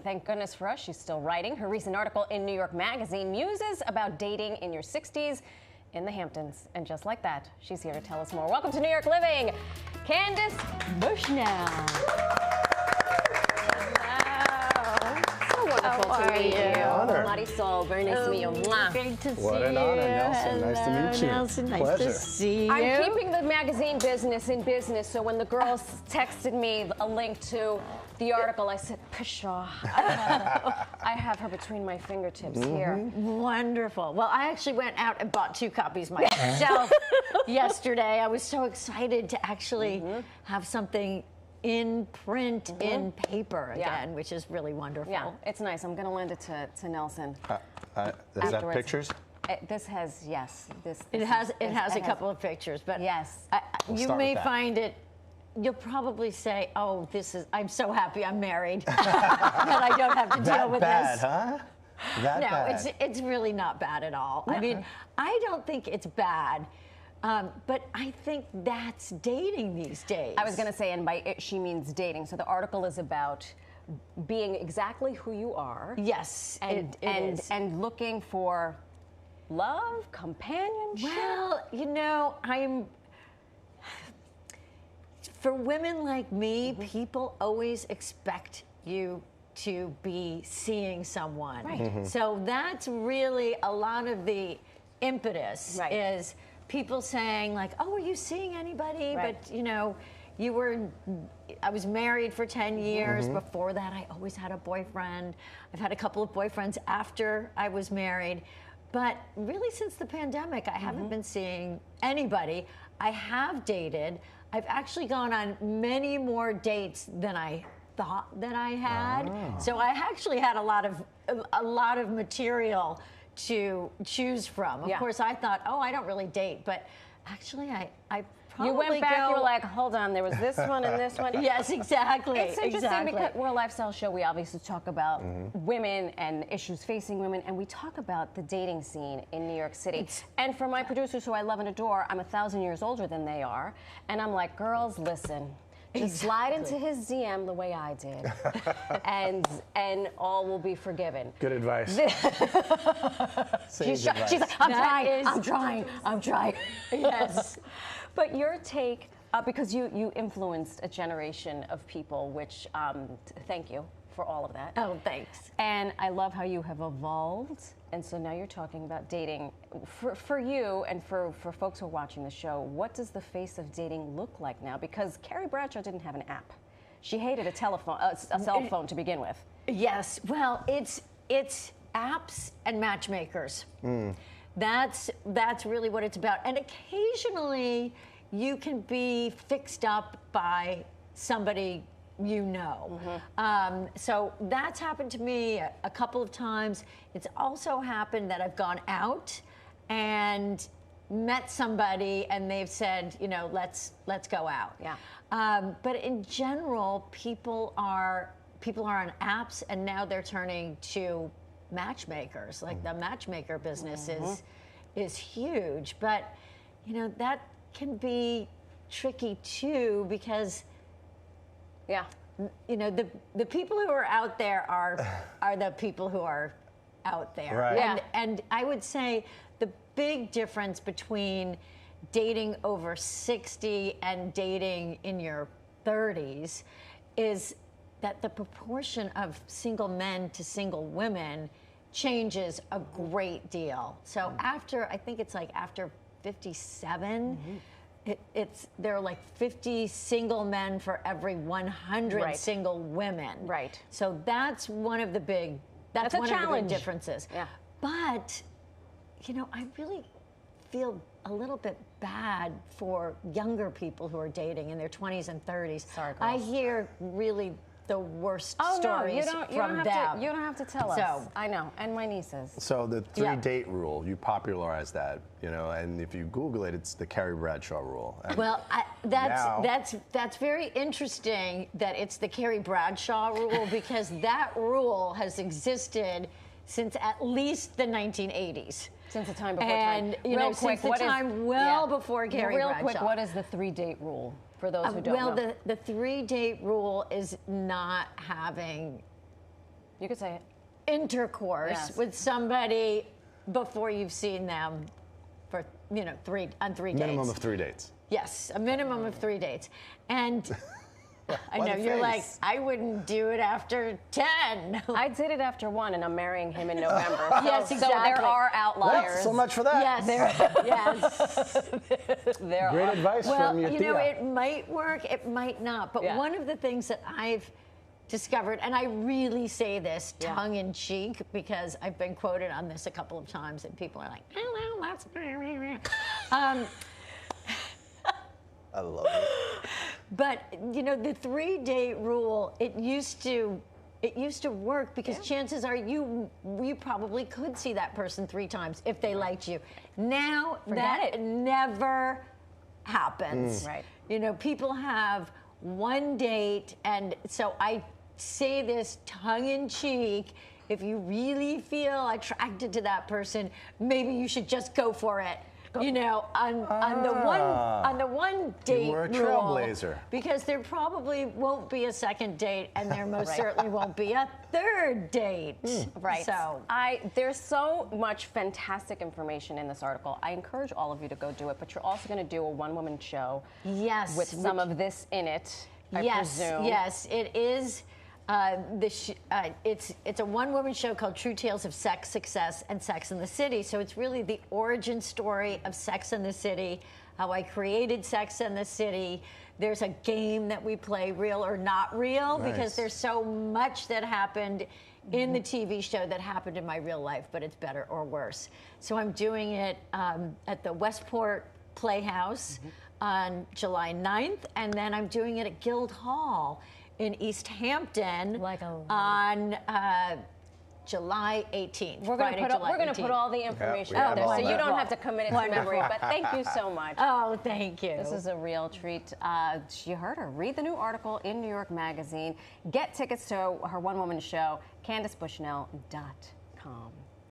Thank goodness for us, she's still writing. Her recent article in New York Magazine muses about dating in your 60s in the Hamptons. And just like that, she's here to tell us more. Welcome to New York Living, Candace Bushnell. Wonderful to meet you. Marisol, very nice to meet you. Great to see you. What an honor, Nelson. Nice to meet you. Nelson, nice Pleasure. to see you. I'm keeping the magazine business in business, so when the girls texted me a link to the article, I said, pshaw. I have her between my fingertips here. Wonderful. Well, I actually went out and bought 2 copies myself yesterday. I was so excited to actually have something in print, in paper again, which is really wonderful. Yeah, it's nice. I'm going to lend it to Nelson. Is that pictures? This has, yes. It has a couple of pictures, but yes, you may find it. You'll probably say, "Oh, I'm so happy I'm married that I don't have to deal with bad, this." Huh? That no, bad. it's really not bad at all. I mean, I don't think it's bad. But I think that's dating these days. I was going to say, and by it, she means dating. So the article is about being exactly who you are. Yes, and looking for love, companionship. Well, you know, for women like me, people always expect you to be seeing someone. Right. So that's really a lot of the impetus is people saying like, "Oh, are you seeing anybody?" Right. But you know, I was married for 10 years. Before that, I always had a boyfriend. I've had a couple of boyfriends after I was married. But really, since the pandemic, I haven't been seeing anybody. I have dated. I've actually gone on many more dates than I thought that I had. So I actually had a lot of material to choose from. Of course, I thought, oh, I don't really date, but actually, I probably You went back, you were like, hold on, there was this one and this one. Yes, exactly. It's interesting because we're a lifestyle show. We obviously talk about women and issues facing women, and we talk about the dating scene in New York City. And for my producers who I love and adore, I'm 1,000 years older than they are, and I'm like, girls, listen. Just slide into his DM the way I did, and all will be forgiven. Good advice. She's like, I'm trying. Yes. But your take, because you influenced a generation of people, which thank you for all of that. Oh, thanks. And I love how you have evolved. And so now you're talking about dating. For you and for folks who are watching the show, what does the face of dating look like now? Because Carrie Bradshaw didn't have an app. She hated a cell phone to begin with. Yes. Well, it's apps and matchmakers. That's really what it's about. And occasionally you can be fixed up by somebody you know. So that's happened to me a couple of times. It's also happened that I've gone out and met somebody and they've said, you know, let's go out. Yeah. But in general, people are on apps and now they're turning to matchmakers. Like the matchmaker business is huge, but you know that can be tricky too because you know the people who are out there are the people who are out there. Right. And I would say the big difference between dating over 60 and dating in your 30s is that the proportion of single men to single women changes a great deal. So after 57, there are like 50 single men for every 100 single women. Right. So that's one of the big That's a one of the challenge. big differences. Yeah. But you know, I really feel a little bit bad for younger people who are dating in their 20s and 30s. Sorry, girls. I hear really the worst Oh, no, stories from them. You don't have to tell us. I know, and my nieces. So the 3-date rule, you popularized that, you know, and if you Google it, it's the Carrie Bradshaw rule. And Well, that's very interesting that it's the Carrie Bradshaw rule because that rule has existed since at least the 1980s. Since the time before And, time. you know, Real quick, since the time before Carrie Real Bradshaw. quick, what is the 3-date rule for those who don't Well, know? the 3-date rule is not having You could say intercourse Yes. with somebody before you've seen them for, you know, three dates. Minimum of 3 dates. Yes, a minimum of 3 dates. And I Why know the you're like, face? I wouldn't do it after 10. I did it after 1, and I'm marrying him in November. Yes, So exactly. there are outliers. Well, so much for that. Yes, yes. There Great are. advice Well, from your you know, tia. it might work, it might not. But Yeah. one of the things that I've discovered, and I really say this Yeah. tongue in cheek because I've been quoted on this a couple of times, and people are like, "Oh, well, that's." I love it. But you know, the 3-date rule, it used to work because chances are you probably could see that person 3 times if they liked you. Now Forget that it. never happens. Right. You know, people have 1 date, and so I say this tongue in cheek. If you really feel attracted to that person, maybe you should just go for it. You know, on the one date were a rule, trailblazer. because there probably won't be a 2nd date, and there most certainly won't be a 3rd date. Right. So There's so much fantastic information in this article. I encourage all of you to go do it, but you're also going to do a one-woman show yes, with some of this in it, I yes, presume. yes, it is. It's a one-woman show called True Tales of Sex, Success, and Sex in the City. So it's really the origin story of Sex in the City, how I created Sex in the City. There's a game that we play, Real or Not Real, Nice. because there's so much that happened in the TV show that happened in my real life, but it's better or worse. So I'm doing it at the Westport Playhouse on July 9th, and then I'm doing it at Guildhall in East Hampton on July 18th. We're going to put all the information we out have there, all so you that. don't have to commit it to memory. But thank you so much. Oh, thank you. This is a real treat. You heard her. Read the new article in New York Magazine. Get tickets to her one-woman show, CandaceBushnell.com.